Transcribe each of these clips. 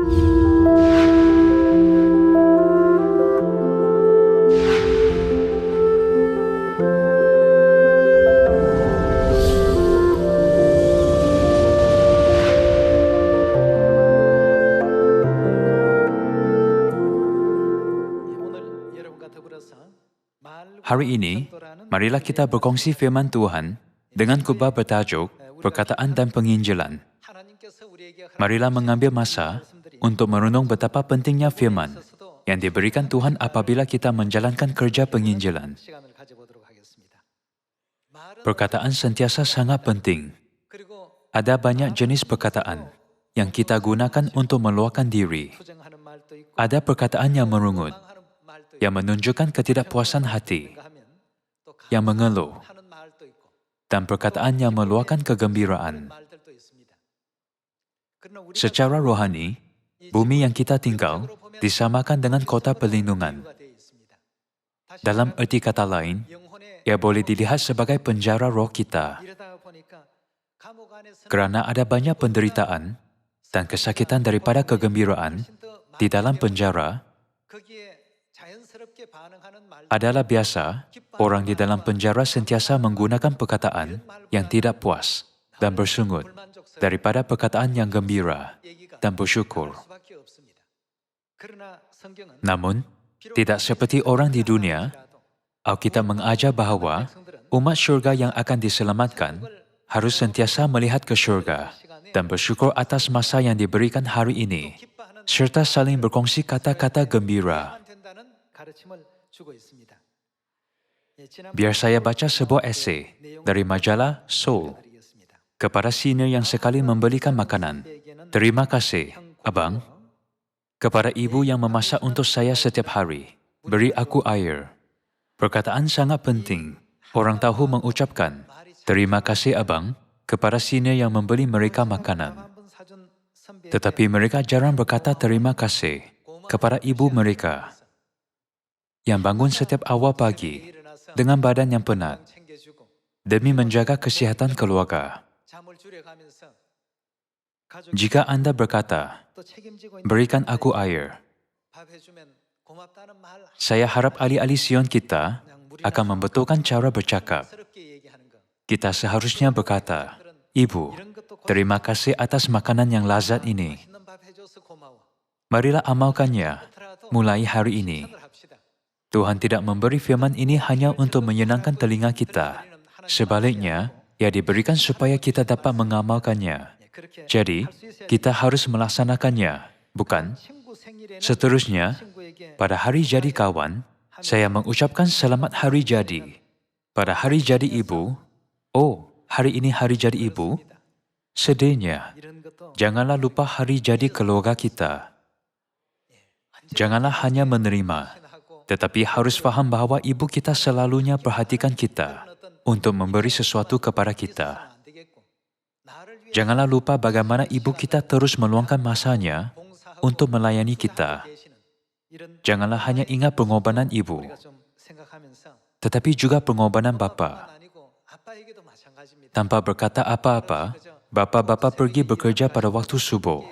Hari ini, marilah kita berkongsi firman Tuhan dengan khotbah bertajuk Perkataan dan Penginjilan. Marilah mengambil masa untuk merenung betapa pentingnya firman yang diberikan Tuhan apabila kita menjalankan kerja penginjilan. Perkataan sentiasa sangat penting. Ada banyak jenis perkataan yang kita gunakan untuk meluahkan diri. Ada perkataan yang merungut, yang menunjukkan ketidakpuasan hati, yang mengeluh, dan perkataan yang meluahkan kegembiraan. Secara rohani, bumi yang kita tinggal disamakan dengan kota perlindungan. Dalam erti kata lain, ia boleh dilihat sebagai penjara roh kita. Kerana ada banyak penderitaan dan kesakitan daripada kegembiraan di dalam penjara, adalah biasa orang di dalam penjara sentiasa menggunakan perkataan yang tidak puas dan bersungut daripada perkataan yang gembira dan bersyukur. Namun, tidak seperti orang di dunia, Alkitab mengajar bahawa umat syurga yang akan diselamatkan harus sentiasa melihat ke syurga dan bersyukur atas masa yang diberikan hari ini, serta saling berkongsi kata-kata gembira. Biar saya baca sebuah esei dari majalah Soul kepada senior yang sekali membelikan makanan. Terima kasih, Abang. Kepada ibu yang memasak untuk saya setiap hari, beri aku air. Perkataan sangat penting. Orang tahu mengucapkan, terima kasih Abang, kepada senior yang membeli mereka makanan. Tetapi mereka jarang berkata terima kasih kepada ibu mereka yang bangun setiap awal pagi dengan badan yang penat demi menjaga kesihatan keluarga. Jika Anda berkata, berikan aku air, saya harap ahli-ahli Sion kita akan membetulkan cara bercakap. Kita seharusnya berkata, Ibu, terima kasih atas makanan yang lazat ini. Marilah amalkannya mulai hari ini. Tuhan tidak memberi firman ini hanya untuk menyenangkan telinga kita. Sebaliknya, ia diberikan supaya kita dapat mengamalkannya. Jadi, kita harus melaksanakannya, bukan? Seterusnya, pada hari jadi kawan, saya mengucapkan selamat hari jadi. Pada hari jadi ibu, oh, hari ini hari jadi ibu, sedihnya, janganlah lupa hari jadi keluarga kita. Janganlah hanya menerima, tetapi harus faham bahawa ibu kita selalunya perhatikan kita untuk memberi sesuatu kepada kita. Janganlah lupa bagaimana ibu kita terus meluangkan masanya untuk melayani kita. Janganlah hanya ingat pengorbanan ibu, tetapi juga pengorbanan bapa. Tanpa berkata apa-apa, bapa-bapa pergi bekerja pada waktu subuh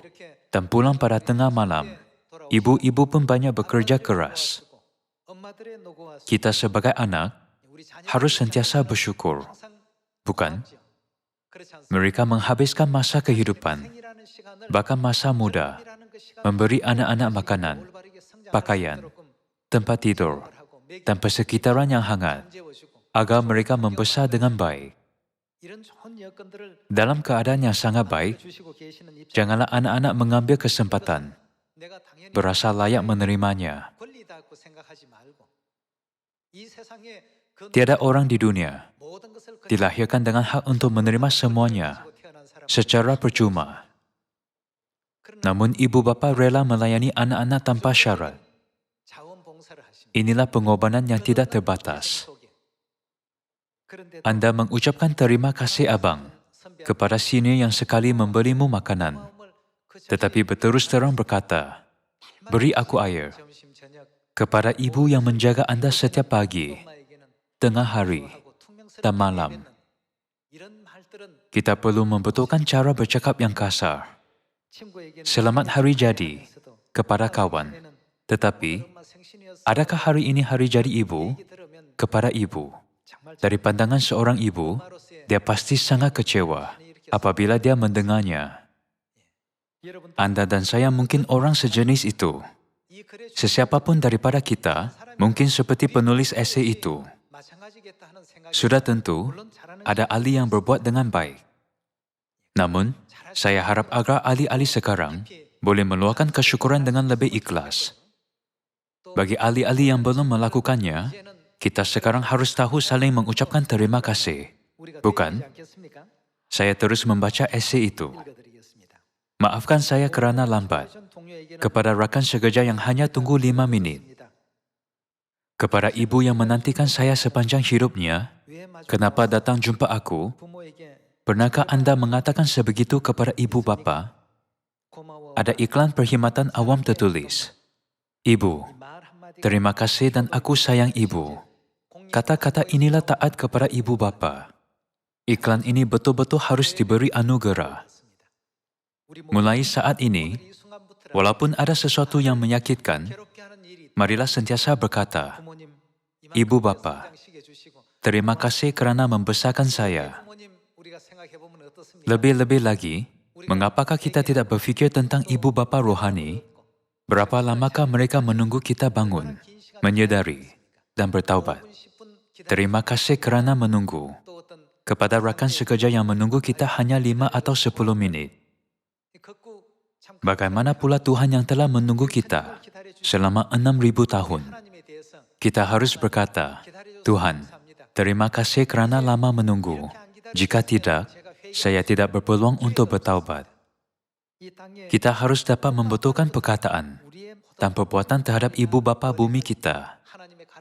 dan pulang pada tengah malam. Ibu-ibu pun banyak bekerja keras. Kita sebagai anak harus sentiasa bersyukur, bukan? Mereka menghabiskan masa kehidupan, bahkan masa muda, memberi anak-anak makanan, pakaian, tempat tidur, dan persekitaran yang hangat, agar mereka membesar dengan baik. Dalam keadaan yang sangat baik, janganlah anak-anak mengambil kesempatan, berasa layak menerimanya. Tiada orang di dunia dilahirkan dengan hak untuk menerima semuanya secara percuma. Namun ibu bapa rela melayani anak-anak tanpa syarat. Inilah pengorbanan yang tidak terbatas. Anda mengucapkan terima kasih Abang kepada senior yang sekali memberimu makanan, tetapi berterus terang berkata, beri aku air. Kepada ibu yang menjaga Anda setiap pagi, tengah hari, dan malam. Kita perlu membetulkan cara bercakap yang kasar. Selamat hari jadi kepada kawan. Tetapi, adakah hari ini hari jadi ibu kepada ibu? Dari pandangan seorang ibu, dia pasti sangat kecewa apabila dia mendengarnya. Anda dan saya mungkin orang sejenis itu. Sesiapapun daripada kita, mungkin seperti penulis esei itu. Sudah tentu, ada ahli yang berbuat dengan baik. Namun, saya harap agar ahli-ahli sekarang boleh meluahkan kesyukuran dengan lebih ikhlas. Bagi ahli-ahli yang belum melakukannya, kita sekarang harus tahu saling mengucapkan terima kasih. Bukan? Saya terus membaca esei itu. Maafkan saya kerana lambat. Kepada rakan sekerja yang hanya tunggu 5 minit. Kepada ibu yang menantikan saya sepanjang hidupnya, kenapa datang jumpa aku? Pernahkah Anda mengatakan sebegitu kepada ibu bapa? Ada iklan perkhidmatan awam tertulis. Ibu, terima kasih dan aku sayang ibu. Kata-kata inilah taat kepada ibu bapa. Iklan ini betul-betul harus diberi anugerah. Mulai saat ini, walaupun ada sesuatu yang menyakitkan, marilah sentiasa berkata, Ibu bapa, terima kasih kerana membesarkan saya. Lebih-lebih lagi, mengapakah kita tidak berfikir tentang ibu bapa rohani? Berapa lamakah mereka menunggu kita bangun, menyedari, dan bertaubat? Terima kasih kerana menunggu. Kepada rakan sekerja yang menunggu kita hanya 5 atau 10 menit. Bagaimana pula Tuhan yang telah menunggu kita selama 6,000 tahun? Kita harus berkata, Tuhan, terima kasih kerana lama menunggu. Jika tidak, saya tidak berpeluang untuk bertaubat. Kita harus dapat membetulkan perkataan dan perbuatan terhadap ibu bapa bumi kita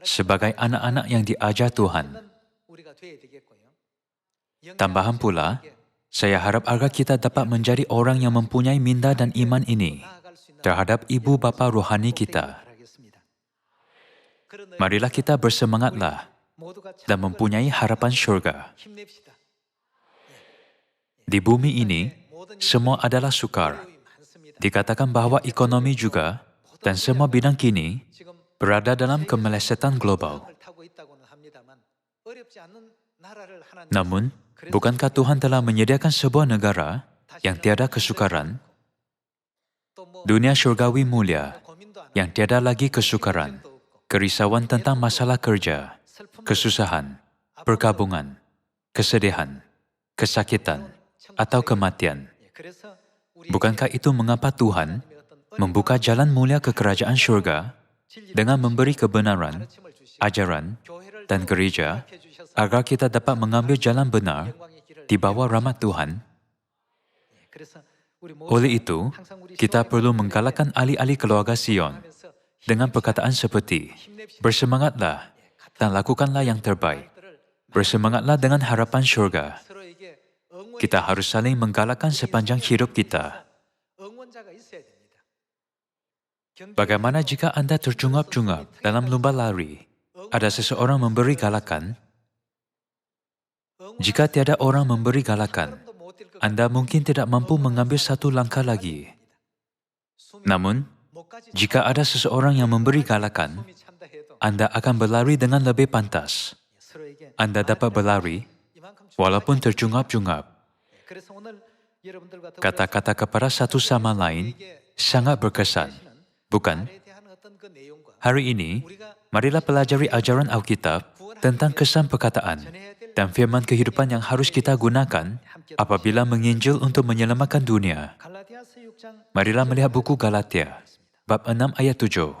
sebagai anak-anak yang diajar Tuhan. Tambahan pula, saya harap agar kita dapat menjadi orang yang mempunyai minda dan iman ini terhadap ibu bapa rohani kita. Marilah kita bersemangatlah dan mempunyai harapan syurga. Di bumi ini, semua adalah sukar. Dikatakan bahawa ekonomi juga dan semua bidang kini berada dalam kemelesetan global. Namun, bukankah Tuhan telah menyediakan sebuah negara yang tiada kesukaran? Dunia syurgawi mulia yang tiada lagi kesukaran, kerisauan tentang masalah kerja, kesusahan, perkabungan, kesedihan, kesakitan, atau kematian. Bukankah itu mengapa Tuhan membuka jalan mulia ke kerajaan syurga dengan memberi kebenaran, ajaran, dan gereja agar kita dapat mengambil jalan benar di bawah rahmat Tuhan? Oleh itu, kita perlu menggalakkan ahli-ahli keluarga Sion dengan perkataan seperti, bersemangatlah dan lakukanlah yang terbaik. Bersemangatlah dengan harapan syurga. Kita harus saling menggalakkan sepanjang hidup kita. Bagaimana jika Anda tercungap-cungap dalam lomba lari? Ada seseorang memberi galakan? Jika tiada orang memberi galakan, Anda mungkin tidak mampu mengambil satu langkah lagi. Namun, jika ada seseorang yang memberi galakan, Anda akan berlari dengan lebih pantas. Anda dapat berlari walaupun tercungap-cungap. Kata-kata kepada satu sama lain sangat berkesan, bukan? Hari ini, marilah pelajari ajaran Alkitab tentang kesan perkataan dan firman kehidupan yang harus kita gunakan apabila menginjil untuk menyelamatkan dunia. Marilah melihat buku Galatia, bab 6 ayat 7.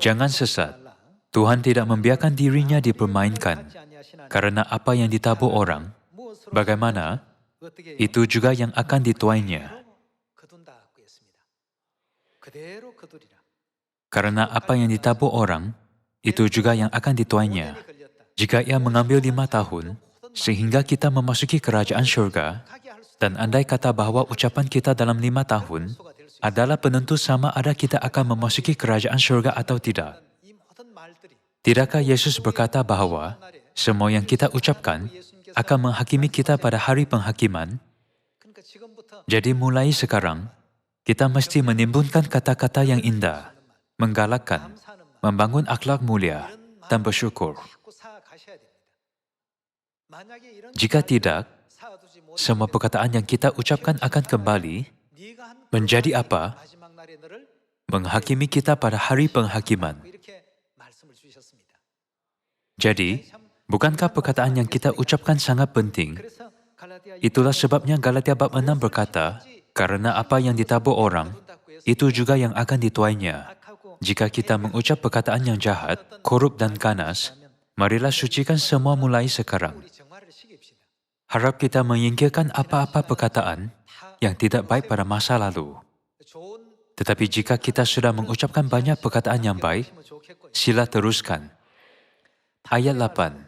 Jangan sesat. Tuhan tidak membiarkan dirinya dipermainkan. Karena apa yang ditabur orang, bagaimana, itu juga yang akan dituainya. Karena apa yang ditabur orang, itu juga yang akan dituainya. Jika ia mengambil 5 tahun, sehingga kita memasuki kerajaan syurga, dan andai kata bahawa ucapan kita dalam 5 tahun adalah penentu sama ada kita akan memasuki kerajaan syurga atau tidak. Tidakkah Yesus berkata bahawa semua yang kita ucapkan akan menghakimi kita pada hari penghakiman? Jadi mulai sekarang, kita mesti menimbulkan kata-kata yang indah, menggalakkan, membangun akhlak mulia, dan bersyukur. Jika tidak, semua perkataan yang kita ucapkan akan kembali menjadi apa? Menghakimi kita pada hari penghakiman. Jadi, bukankah perkataan yang kita ucapkan sangat penting? Itulah sebabnya Galatia bab 6 berkata, karena apa yang ditabur orang, itu juga yang akan dituainya. Jika kita mengucap perkataan yang jahat, korup dan ganas, marilah sucikan semua mulai sekarang. Harap kita menyingkirkan apa-apa perkataan yang tidak baik pada masa lalu. Tetapi jika kita sudah mengucapkan banyak perkataan yang baik, sila teruskan. Ayat 8.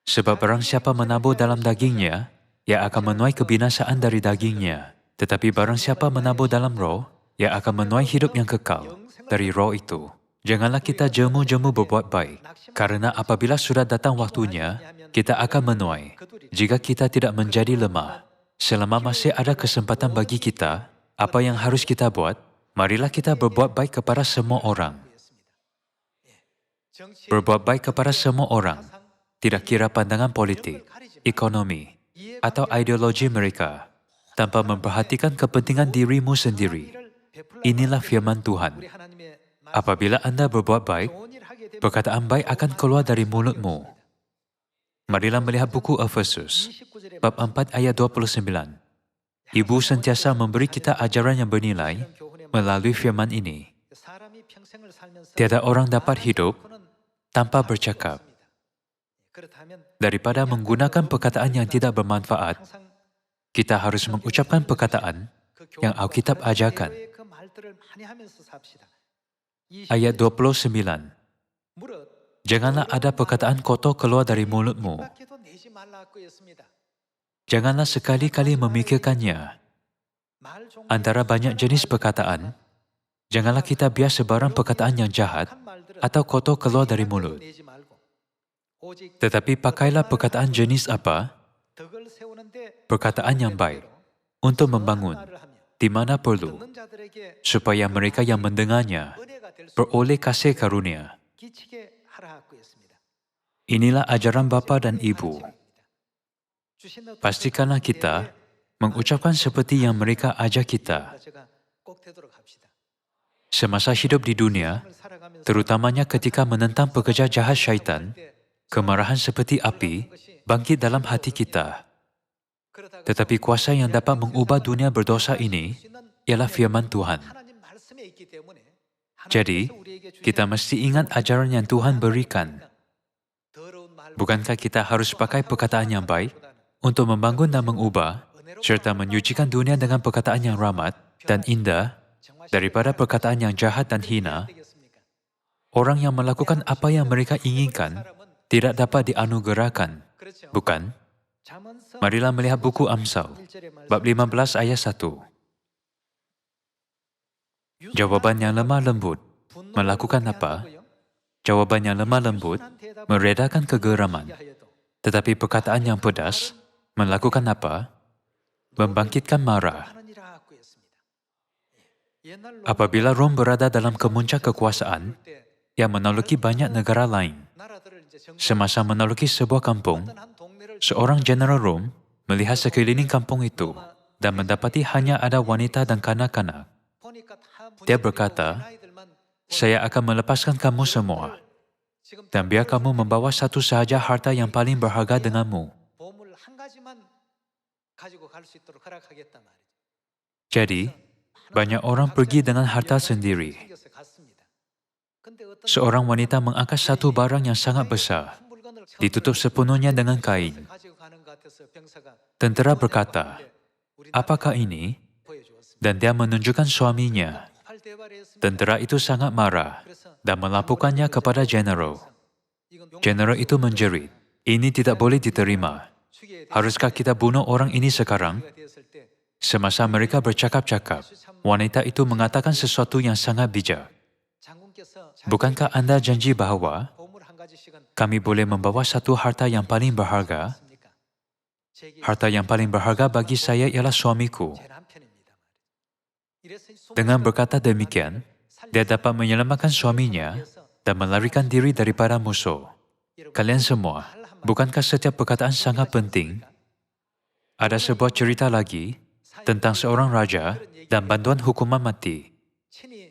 Sebab barang siapa menabur dalam dagingnya, ia akan menuai kebinasaan dari dagingnya. Tetapi barang siapa menabur dalam roh, ia akan menuai hidup yang kekal dari roh itu. Janganlah kita jemu-jemu berbuat baik, karena apabila sudah datang waktunya, kita akan menuai. Jika kita tidak menjadi lemah, selama masih ada kesempatan bagi kita, apa yang harus kita buat? Marilah kita berbuat baik kepada semua orang. Berbuat baik kepada semua orang, tidak kira pandangan politik, ekonomi, atau ideologi mereka, tanpa memperhatikan kepentingan dirimu sendiri. Inilah firman Tuhan. Apabila Anda berbuat baik, perkataan baik akan keluar dari mulutmu. Marilah melihat buku Efesus, bab 4 ayat 29. Ibu sentiasa memberi kita ajaran yang bernilai melalui firman ini. Tiada orang dapat hidup tanpa bercakap. Daripada menggunakan perkataan yang tidak bermanfaat, kita harus mengucapkan perkataan yang Alkitab ajarkan. Ayat 29. Janganlah ada perkataan kotor keluar dari mulutmu. Janganlah sekali-kali memikirkannya. Antara banyak jenis perkataan, janganlah kita biar sebarang perkataan yang jahat atau kotor keluar dari mulut. Tetapi pakailah perkataan jenis apa? Perkataan yang baik, untuk membangun, di mana perlu, supaya mereka yang mendengarnya beroleh kasih karunia. Inilah ajaran bapa dan ibu. Pastikanlah kita mengucapkan seperti yang mereka ajar kita. Semasa hidup di dunia, terutamanya ketika menentang pekerja jahat syaitan, kemarahan seperti api bangkit dalam hati kita. Tetapi kuasa yang dapat mengubah dunia berdosa ini ialah firman Tuhan. Jadi, kita mesti ingat ajaran yang Tuhan berikan. Bukankah kita harus pakai perkataan yang baik untuk membangun dan mengubah, serta menyucikan dunia dengan perkataan yang rahmat dan indah, daripada perkataan yang jahat dan hina? Orang yang melakukan apa yang mereka inginkan tidak dapat dianugerahkan, bukan? Marilah melihat buku Amsal, bab 15 ayat 1. Jawaban yang lemah lembut melakukan apa? Jawaban yang lemah lembut meredakan kegeraman. Tetapi perkataan yang pedas melakukan apa? Membangkitkan marah. Apabila Rom berada dalam kemuncak kekuasaan yang menaluki banyak negara lain, semasa menaluki sebuah kampung, seorang jeneral Rom melihat sekeliling kampung itu dan mendapati hanya ada wanita dan kanak-kanak. Dia berkata, "Saya akan melepaskan kamu semua, dan biar kamu membawa satu sahaja harta yang paling berharga denganmu." Jadi, banyak orang pergi dengan harta sendiri. Seorang wanita mengangkat satu barang yang sangat besar, ditutup sepenuhnya dengan kain. Tentera berkata, "Apakah ini?" Dan dia menunjukkan suaminya. Tentera itu sangat marah dan melaporkannya kepada jeneral. Jeneral itu menjerit, "Ini tidak boleh diterima. Haruskah kita bunuh orang ini sekarang?" Semasa mereka bercakap-cakap, wanita itu mengatakan sesuatu yang sangat bijak. "Bukankah Anda janji bahawa kami boleh membawa satu harta yang paling berharga? Harta yang paling berharga bagi saya ialah suamiku. Dengan berkata demikian, dia dapat menyelamatkan suaminya dan melarikan diri daripada musuh. Kalian semua, bukankah setiap perkataan sangat penting? Ada sebuah cerita lagi tentang seorang raja dan bantuan hukuman mati.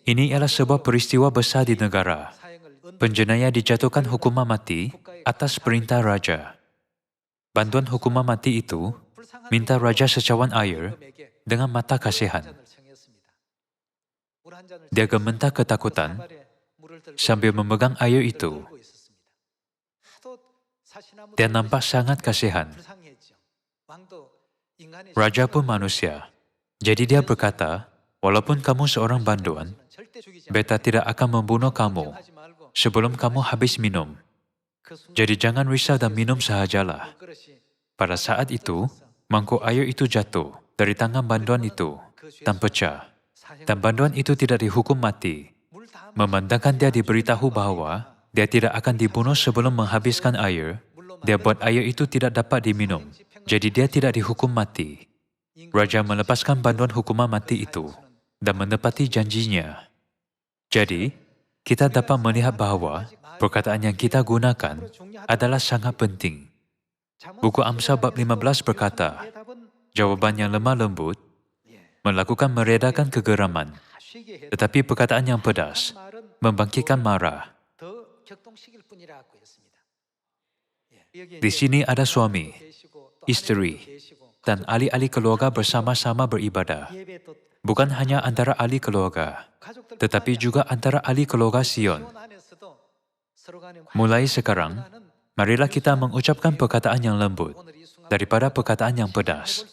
Ini ialah sebuah peristiwa besar di negara. Penjenayah dijatuhkan hukuman mati atas perintah raja. Bantuan hukuman mati itu minta raja secawan air dengan mata kasihan. Dia gementar ketakutan sambil memegang air itu. Dia nampak sangat kasihan. Raja pun manusia. Jadi dia berkata, walaupun kamu seorang banduan, beta tidak akan membunuh kamu sebelum kamu habis minum. Jadi jangan risau dan minum sahajalah. Pada saat itu, mangkuk air itu jatuh dari tangan banduan itu dan pecah. Dan banduan itu tidak dihukum mati. Memandangkan dia diberitahu bahwa dia tidak akan dibunuh sebelum menghabiskan air, dia buat air itu tidak dapat diminum. Jadi dia tidak dihukum mati. Raja melepaskan banduan hukuman mati itu dan menepati janjinya. Jadi, kita dapat melihat bahwa perkataan yang kita gunakan adalah sangat penting. Buku Amsal bab 15 berkata, jawaban yang lemah lembut melakukan meredakan kegeraman, tetapi perkataan yang pedas membangkitkan marah. Di sini ada suami, isteri, dan ahli-ahli keluarga bersama-sama beribadah. Bukan hanya antara ahli keluarga, tetapi juga antara ahli keluarga Sion. Mulai sekarang, marilah kita mengucapkan perkataan yang lembut daripada perkataan yang pedas.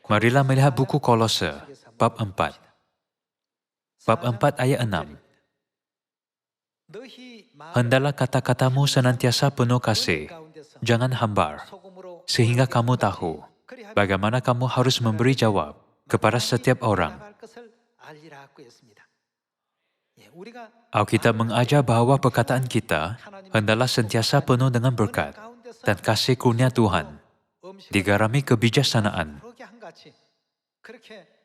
Marilah melihat buku Kolose, bab 4. Bab 4 ayat 6. Hendaklah kata-katamu senantiasa penuh kasih, jangan hambar, sehingga kamu tahu bagaimana kamu harus memberi jawab kepada setiap orang. Alkitab mengajar bahawa perkataan kita hendaklah sentiasa penuh dengan berkat dan kasih kurnia Tuhan, digarami kebijaksanaan.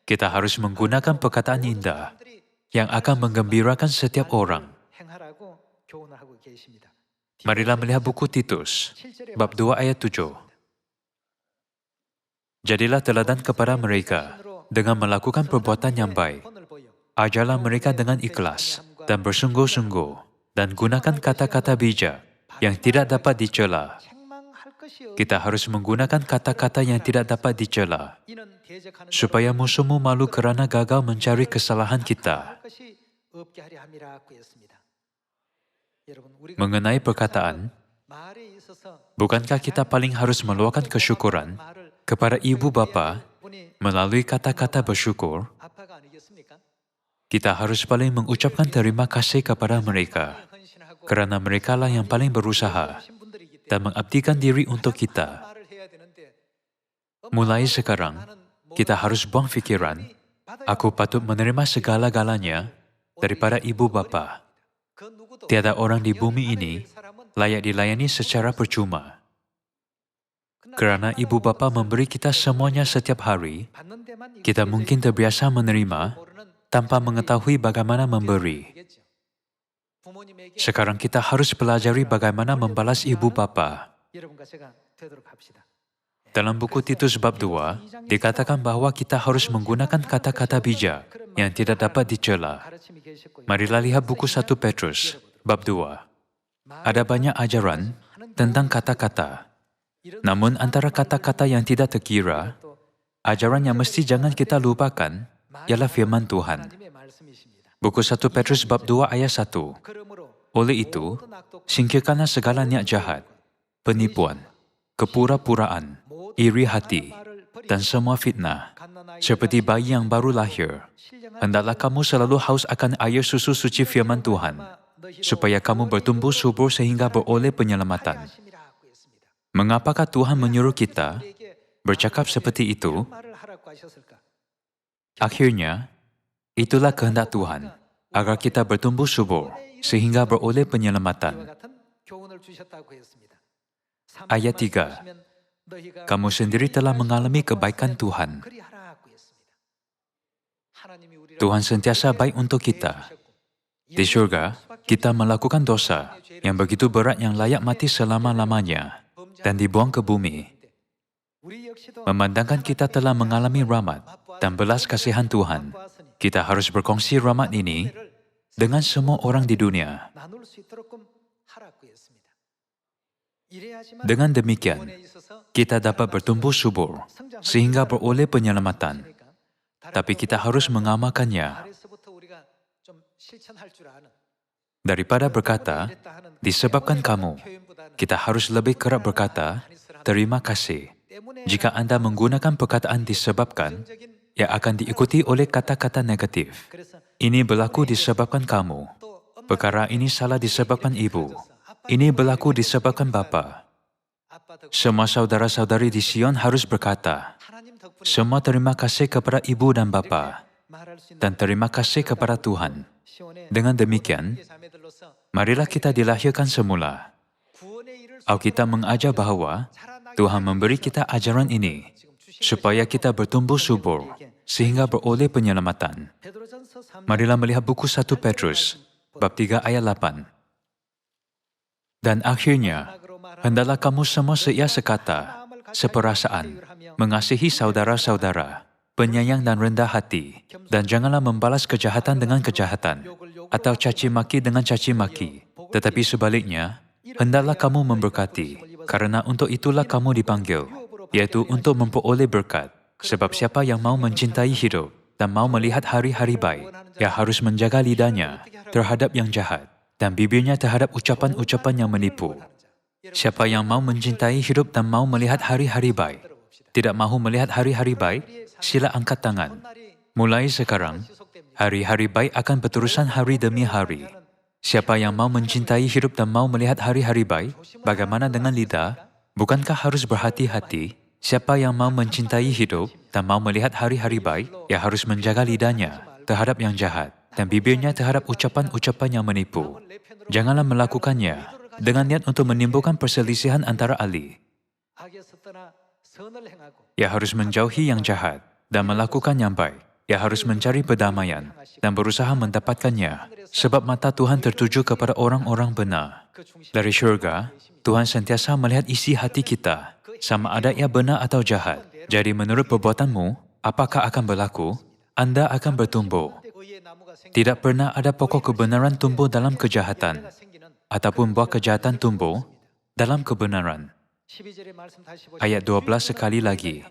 Kita harus menggunakan perkataan indah yang akan menggembirakan setiap orang. Marilah melihat buku Titus, bab 2 ayat 7. Jadilah teladan kepada mereka dengan melakukan perbuatan yang baik. Ajarlah mereka dengan ikhlas dan bersungguh-sungguh, dan gunakan kata-kata bijak yang tidak dapat dicela. Kita harus menggunakan kata-kata yang tidak dapat dicela, supaya musuhmu malu kerana gagal mencari kesalahan kita. Mengenai perkataan, bukankah kita paling harus meluahkan kesyukuran kepada ibu bapa melalui kata-kata bersyukur? Kita harus paling mengucapkan terima kasih kepada mereka, kerana merekalah yang paling berusaha dan mengabdikan diri untuk kita. Mulai sekarang, kita harus buang fikiran, aku patut menerima segala-galanya daripada ibu bapa. Tiada orang di bumi ini layak dilayani secara percuma. Kerana ibu bapa memberi kita semuanya setiap hari, kita mungkin terbiasa menerima tanpa mengetahui bagaimana memberi. Sekarang kita harus pelajari bagaimana membalas ibu bapa. Dalam buku Titus bab 2, dikatakan bahawa kita harus menggunakan kata-kata bijak yang tidak dapat dicela. Marilah lihat buku 1 Petrus bab 2. Ada banyak ajaran tentang kata-kata. Namun antara kata-kata yang tidak terkira, ajaran yang mesti jangan kita lupakan ialah firman Tuhan. Buku 1 Petrus bab 2 ayat 1. Oleh itu, singkirkanlah segala niat jahat, penipuan, kepura-puraan, iri hati, dan semua fitnah. Seperti bayi yang baru lahir, hendaklah kamu selalu haus akan air susu suci firman Tuhan, supaya kamu bertumbuh subur sehingga beroleh penyelamatan. Mengapakah Tuhan menyuruh kita bercakap seperti itu? Akhirnya, itulah kehendak Tuhan, agar kita bertumbuh subur sehingga beroleh penyelamatan. Ayat 3. kamu sendiri telah mengalami kebaikan Tuhan. Tuhan sentiasa baik untuk kita. Di surga, kita melakukan dosa yang begitu berat yang layak mati selama-lamanya dan dibuang ke bumi. Memandangkan kita telah mengalami rahmat dan belas kasihan Tuhan, kita harus berkongsi rahmat ini dengan semua orang di dunia. Dengan demikian, kita dapat bertumbuh subur sehingga beroleh penyelamatan. Tapi kita harus mengamalkannya. Daripada berkata, disebabkan kamu, kita harus lebih kerap berkata, terima kasih. Jika Anda menggunakan perkataan disebabkan, ia akan diikuti oleh kata-kata negatif. Ini berlaku disebabkan kamu. Perkara ini salah disebabkan ibu. Ini berlaku disebabkan bapa. Semua saudara-saudari di Sion harus berkata, semua terima kasih kepada ibu dan bapa, dan terima kasih kepada Tuhan. Dengan demikian, marilah kita dilahirkan semula. Alkitab mengajar bahawa Tuhan memberi kita ajaran ini, supaya kita bertumbuh subur, sehingga beroleh penyelamatan. Marilah melihat buku 1 Petrus, bab 3 ayat 8. Dan akhirnya, hendaklah kamu semua seia sekata, seperasaan, mengasihi saudara-saudara, penyayang dan rendah hati, dan janganlah membalas kejahatan dengan kejahatan, atau caci maki dengan caci maki. Tetapi sebaliknya, hendaklah kamu memberkati, karena untuk itulah kamu dipanggil, yaitu untuk memperoleh berkat. Sebab siapa yang mau mencintai hidup dan mau melihat hari-hari baik, ia harus menjaga lidahnya terhadap yang jahat dan bibirnya terhadap ucapan-ucapan yang menipu. Siapa yang mau mencintai hidup dan mau melihat hari-hari baik, tidak mahu melihat hari-hari baik, sila angkat tangan. Mulai sekarang, hari-hari baik akan berterusan hari demi hari. Siapa yang mau mencintai hidup dan mau melihat hari-hari baik, bagaimana dengan lidah? Bukankah harus berhati-hati? Siapa yang mau mencintai hidup dan mau melihat hari-hari baik, ia harus menjaga lidahnya terhadap yang jahat dan bibirnya terhadap ucapan-ucapan yang menipu. Janganlah melakukannya dengan niat untuk menimbulkan perselisihan antara ahli. Ia harus menjauhi yang jahat dan melakukan yang baik. Ia harus mencari perdamaian dan berusaha mendapatkannya, sebab mata Tuhan tertuju kepada orang-orang benar. Dari syurga, Tuhan sentiasa melihat isi hati kita, sama ada ia benar atau jahat. Jadi menurut perbuatanmu, apakah akan berlaku? Anda akan bertumbuh. Tidak pernah ada pokok kebenaran tumbuh dalam kejahatan, ataupun buah kejahatan tumbuh dalam kebenaran. Ayat 12 sekali lagi.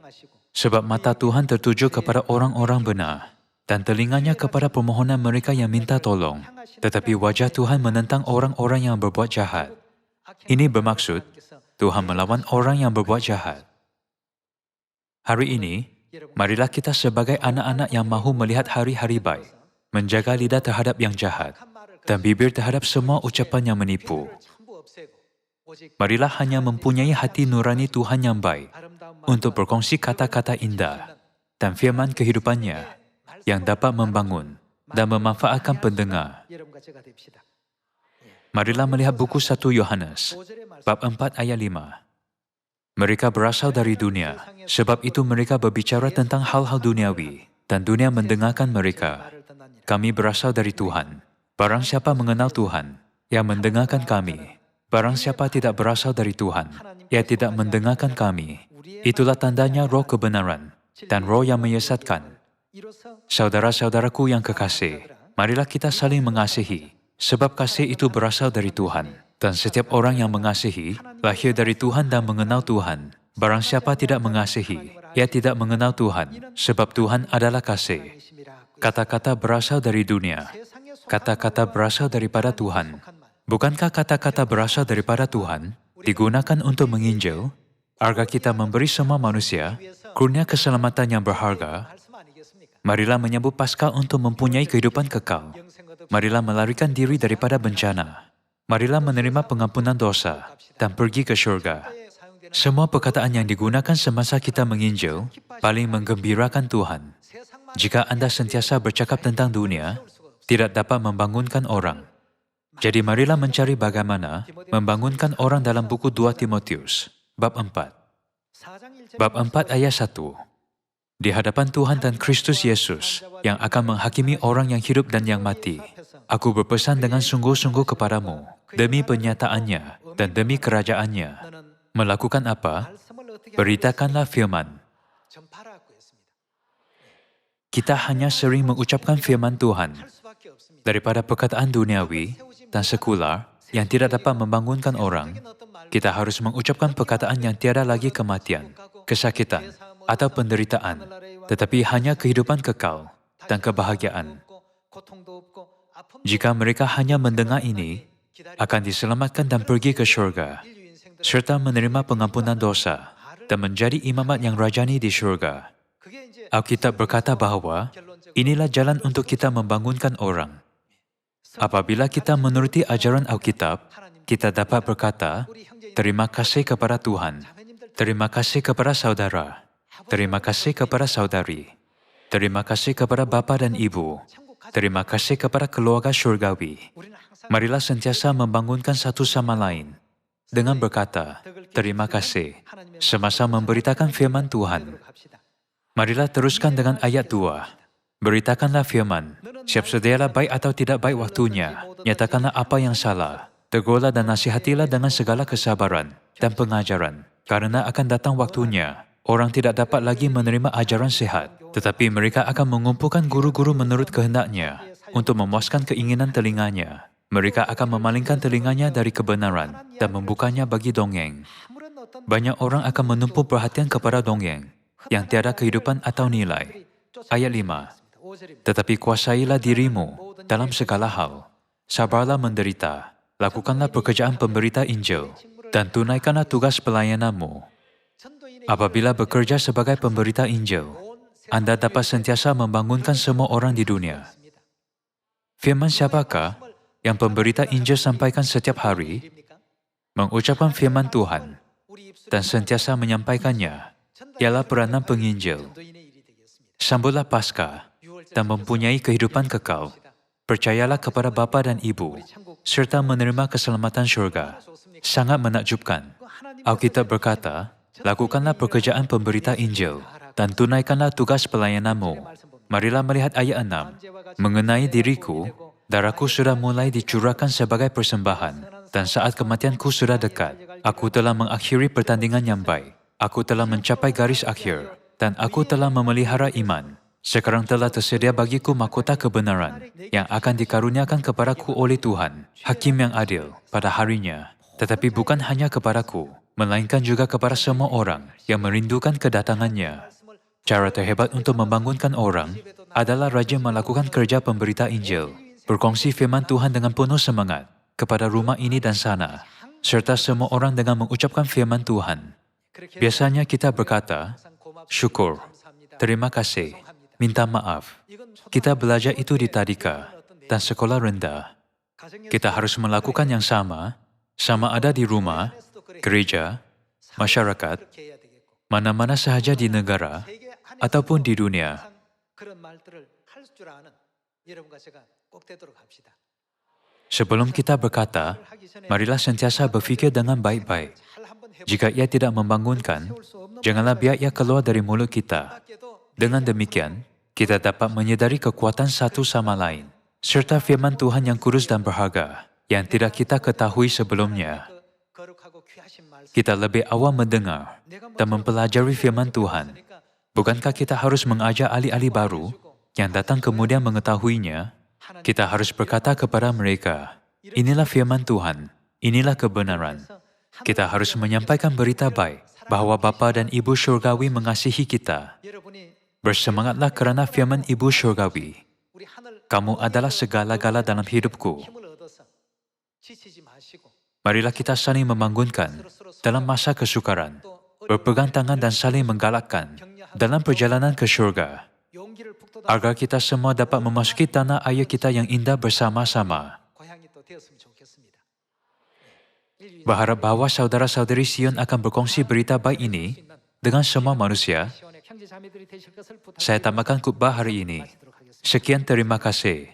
Sebab mata Tuhan tertuju kepada orang-orang benar, dan telinganya kepada permohonan mereka yang minta tolong. Tetapi wajah Tuhan menentang orang-orang yang berbuat jahat. Ini bermaksud, Tuhan melawan orang yang berbuat jahat. Hari ini, marilah kita sebagai anak-anak yang mahu melihat hari-hari baik, menjaga lidah terhadap yang jahat, dan bibir terhadap semua ucapan yang menipu. Marilah hanya mempunyai hati nurani Tuhan yang baik, untuk berkongsi kata-kata indah dan firman kehidupannya yang dapat membangun dan memanfaatkan pendengar. Marilah melihat buku 1 Yohanes, bab 4 ayat 5. Mereka berasal dari dunia, sebab itu mereka berbicara tentang hal-hal duniawi, dan dunia mendengarkan mereka. Kami berasal dari Tuhan. Barang siapa mengenal Tuhan, ia mendengarkan kami. Barang siapa tidak berasal dari Tuhan, ia tidak mendengarkan kami. Itulah tandanya roh kebenaran dan roh yang menyesatkan. Saudara-saudaraku yang kekasih, marilah kita saling mengasihi, sebab kasih itu berasal dari Tuhan. Dan setiap orang yang mengasihi, lahir dari Tuhan dan mengenal Tuhan. Barang siapa tidak mengasihi, ia tidak mengenal Tuhan, sebab Tuhan adalah kasih. Kata-kata berasal dari dunia, kata-kata berasal daripada Tuhan. Bukankah kata-kata berasal daripada Tuhan digunakan untuk menginjil? Agar kita memberi semua manusia kurnia keselamatan yang berharga. Marilah menyambut Paskah untuk mempunyai kehidupan kekal. Marilah melarikan diri daripada bencana. Marilah menerima pengampunan dosa dan pergi ke syurga. Semua perkataan yang digunakan semasa kita menginjil paling menggembirakan Tuhan. Jika Anda sentiasa bercakap tentang dunia, tidak dapat membangunkan orang. Jadi marilah mencari bagaimana membangunkan orang dalam buku 2 Timotius, bab 4. Bab 4 ayat 1. Di hadapan Tuhan dan Kristus Yesus yang akan menghakimi orang yang hidup dan yang mati, aku berpesan dengan sungguh-sungguh kepadamu, demi penyataannya dan demi kerajaannya. Melakukan apa? Beritakanlah firman. Kita hanya sering mengucapkan firman Tuhan daripada perkataan duniawi dan sekular yang tidak dapat membangunkan orang. Kita harus mengucapkan perkataan yang tiada lagi kematian, kesakitan, atau penderitaan, tetapi hanya kehidupan kekal dan kebahagiaan. Jika mereka hanya mendengar ini, akan diselamatkan dan pergi ke syurga, serta menerima pengampunan dosa dan menjadi imamat yang rajani di syurga. Alkitab berkata bahawa inilah jalan untuk kita membangunkan orang. Apabila kita menuruti ajaran Alkitab, kita dapat berkata, terima kasih kepada Tuhan, terima kasih kepada saudara, terima kasih kepada saudari, terima kasih kepada bapa dan ibu, terima kasih kepada keluarga syurgawi. Marilah sentiasa membangunkan satu sama lain dengan berkata, terima kasih, semasa memberitakan firman Tuhan. Marilah teruskan dengan ayat 2. Beritakanlah firman, siap sedialah baik atau tidak baik waktunya, nyatakanlah apa yang salah, tegurlah dan nasihatilah dengan segala kesabaran dan pengajaran, karena akan datang waktunya, orang tidak dapat lagi menerima ajaran sehat, tetapi mereka akan mengumpulkan guru-guru menurut kehendaknya, untuk memuaskan keinginan telinganya. Mereka akan memalingkan telinganya dari kebenaran dan membukanya bagi dongeng. Banyak orang akan menumpuk perhatian kepada dongeng yang tiada kehidupan atau nilai. Ayat 5. Tetapi kuasailah dirimu dalam segala hal. Sabarlah menderita, lakukanlah pekerjaan pemberita Injil, dan tunaikanlah tugas pelayananmu. Apabila bekerja sebagai pemberita Injil, Anda dapat sentiasa membangunkan semua orang di dunia. Firman siapakah yang pemberita Injil sampaikan setiap hari? Mengucapkan firman Tuhan dan sentiasa menyampaikannya ialah peranan penginjil. Sambutlah Paskah dan mempunyai kehidupan kekal. Percayalah kepada bapa dan ibu, serta menerima keselamatan syurga. Sangat menakjubkan. Alkitab berkata, lakukanlah pekerjaan pemberita Injil dan tunaikanlah tugas pelayananmu. Marilah melihat ayat 6. Mengenai diriku, darahku sudah mulai dicurahkan sebagai persembahan, dan saat kematianku sudah dekat. Aku telah mengakhiri pertandingan yang baik. Aku telah mencapai garis akhir, dan aku telah memelihara iman. Sekarang telah tersedia bagiku mahkota kebenaran yang akan dikaruniakan kepadaku oleh Tuhan, Hakim yang adil, pada harinya. Tetapi bukan hanya kepadaku, melainkan juga kepada semua orang yang merindukan kedatangannya. Cara terhebat untuk membangunkan orang adalah rajin melakukan kerja pemberita Injil, berkongsi firman Tuhan dengan penuh semangat kepada rumah ini dan sana, serta semua orang dengan mengucapkan firman Tuhan. Biasanya kita berkata, syukur, terima kasih, minta maaf. Kita belajar itu di tadika dan sekolah rendah. Kita harus melakukan yang sama ada di rumah, gereja, masyarakat, mana-mana sahaja di negara, ataupun di dunia. Sebelum kita berkata, marilah sentiasa berfikir dengan baik-baik. Jika ia tidak membangunkan, janganlah biar ia keluar dari mulut kita. Dengan demikian, kita dapat menyadari kekuatan satu sama lain, serta firman Tuhan yang kudus dan berharga, yang tidak kita ketahui sebelumnya. Kita lebih awal mendengar dan mempelajari firman Tuhan. Bukankah kita harus mengajar ahli-ahli baru yang datang kemudian mengetahuinya? Kita harus berkata kepada mereka, inilah firman Tuhan, inilah kebenaran. Kita harus menyampaikan berita baik bahwa Bapa dan Ibu Syurgawi mengasihi kita. Bersemangatlah kerana firman Ibu Syurgawi. Kamu adalah segala-gala dalam hidupku. Marilah kita saling membangunkan dalam masa kesukaran, berpegang tangan dan saling menggalakkan dalam perjalanan ke syurga, agar kita semua dapat memasuki tanah air kita yang indah bersama-sama. Berharap bahawa saudara-saudari Sion akan berkongsi berita baik ini dengan semua manusia. Saya tambahkan khutbah hari ini. Sekian, terima kasih.